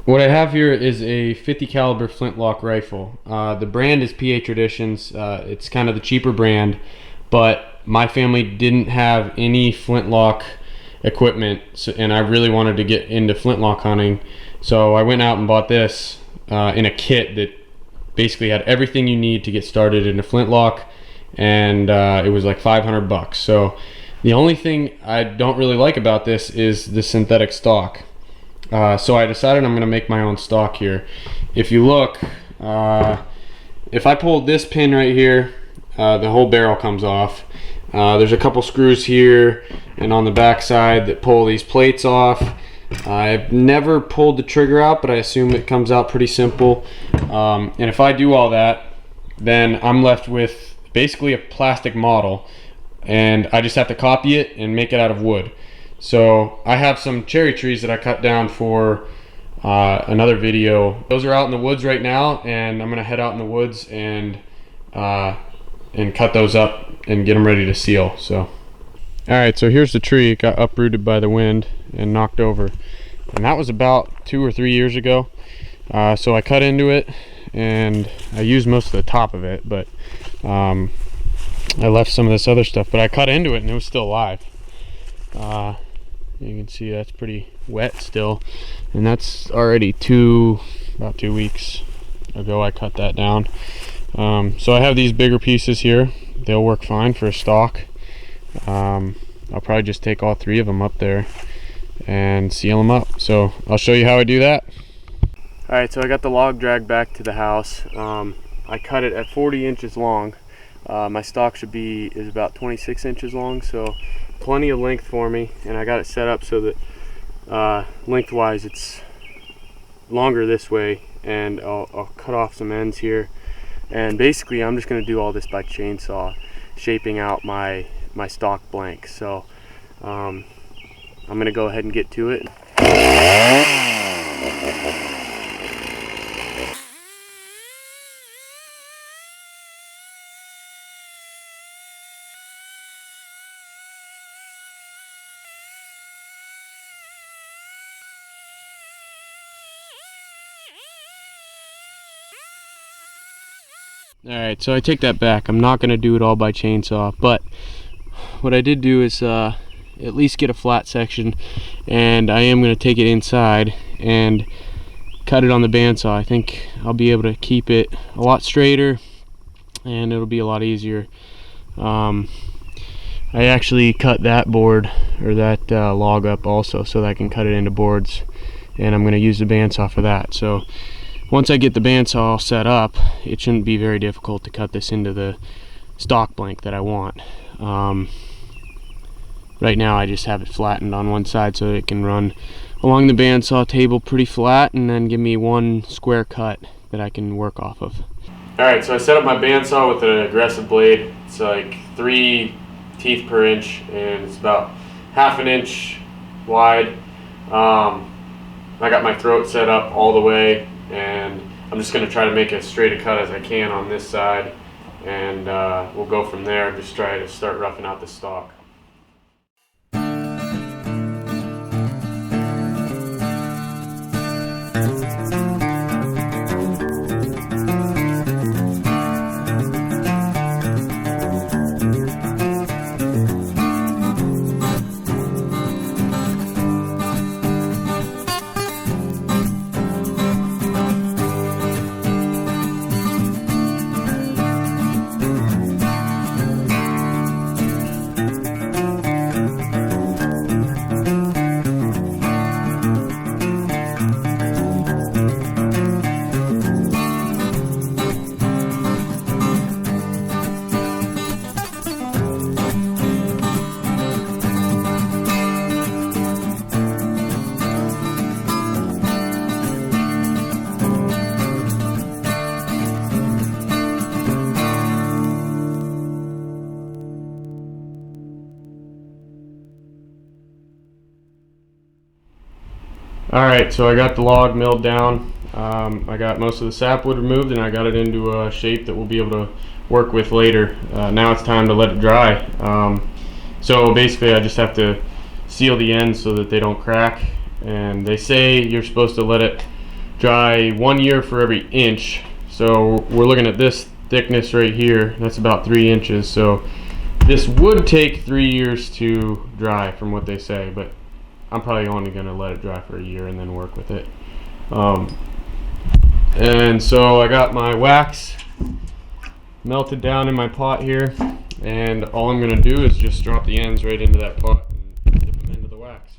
What I have here is a 50 caliber flintlock rifle. The brand is PA Traditions. It's kind of the cheaper brand, but my family didn't have any flintlock equipment, and I really wanted to get into flintlock hunting. So I went out and bought this in a kit that basically had everything you need to get started in a flintlock, and it was like 500 bucks. So the only thing I don't really like about this is the synthetic stock. So I decided I'm going to make my own stock here. If you look, if I pull this pin right here, the whole barrel comes off. There's a couple screws here and on the back side that pull these plates off. I've never pulled the trigger out, but I assume it comes out pretty simple. And if I do all that, then I'm left with basically a plastic model, and I just have to copy it and make it out of wood. So I have some cherry trees that I cut down for another video. Those are out in the woods right now, and I'm gonna head out in the woods and cut those up and get them ready to seal. So, all right, so here's the tree. It got uprooted by the wind and knocked over, and that was about 2 or 3 years ago. So I cut into it, and I used most of the top of it, but I left some of this other stuff. But I cut into it, and it was still alive. You can see that's pretty wet still, and that's already about 2 weeks ago I cut that down. So I have these bigger pieces here. They'll work fine for a stock. I'll probably just take all 3 of them up there and seal them up. So I'll show you how I do that. Alright, so I got the log dragged back to the house. I cut it at 40 inches long. My stock is about 26 inches long, so plenty of length for me, and I got it set up so that lengthwise it's longer this way, and I'll cut off some ends here, and basically I'm just going to do all this by chainsaw, shaping out my stock blank. So I'm going to go ahead and get to it. Alright, so I take that back. I'm not going to do it all by chainsaw, but what I did do is at least get a flat section, and I am going to take it inside and cut it on the bandsaw. I think I'll be able to keep it a lot straighter, and it'll be a lot easier. I actually cut that board, or that log up also, so that I can cut it into boards, and I'm going to use the bandsaw for that. So once I get the bandsaw set up, it shouldn't be very difficult to cut this into the stock blank that I want. Right now I just have it flattened on one side so it can run along the bandsaw table pretty flat, and then give me one square cut that I can work off of. Alright, so I set up my bandsaw with an aggressive blade. It's like 3 teeth per inch, and it's about 1/2 inch wide. I got my throat set up all the way, and I'm just going to try to make as straight a cut as I can on this side, and we'll go from there. Just try to start roughing out the stock. Alright, so I got the log milled down. I got most of the sapwood removed, and I got it into a shape that we'll be able to work with later. Now it's time to let it dry. So basically I just have to seal the ends so that they don't crack, and they say you're supposed to let it dry 1 year for every inch. So we're looking at this thickness right here. That's about 3 inches. So this would take 3 years to dry from what they say, but I'm probably only going to let it dry for a year and then work with it. And so I got my wax melted down in my pot here, and all I'm going to do is just drop the ends right into that pot and dip them into the wax.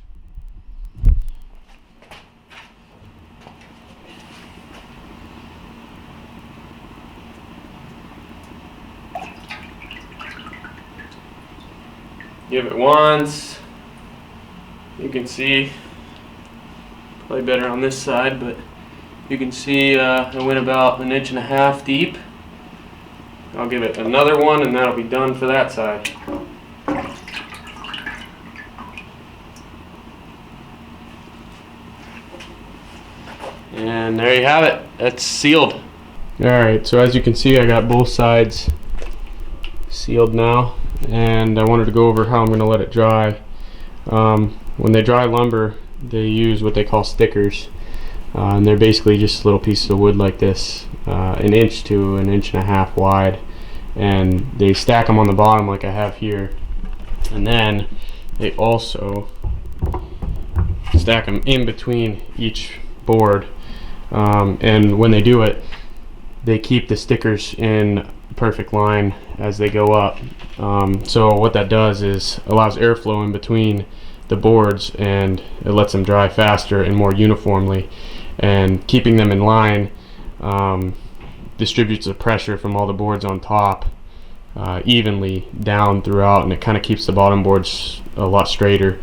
Give it once. You can see, probably better on this side, but you can see it went about 1.5 inches deep. I'll give it another one and that'll be done for that side. And there you have it. That's sealed. Alright, so as you can see, I got both sides sealed now, and I wanted to go over how I'm going to let it dry. When they dry lumber, they use what they call stickers, and they're basically just little pieces of wood like this, 1 inch to 1.5 inches wide, and they stack them on the bottom like I have here, and then they also stack them in between each board, and when they do it, they keep the stickers in perfect line as they go up. So what that does is allows airflow in between the boards, and it lets them dry faster and more uniformly, and keeping them in line distributes the pressure from all the boards on top evenly down throughout, and it kind of keeps the bottom boards a lot straighter.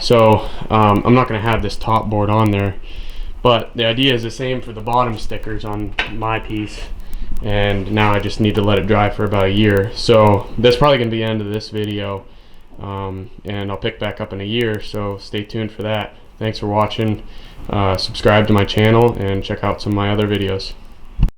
So I'm not going to have this top board on there, but the idea is the same for the bottom stickers on my piece, and now I just need to let it dry for about a year. So that's probably going to be the end of this video, and I'll pick back up in a year, so stay tuned for that. Thanks for watching. Subscribe to my channel and check out some of my other videos.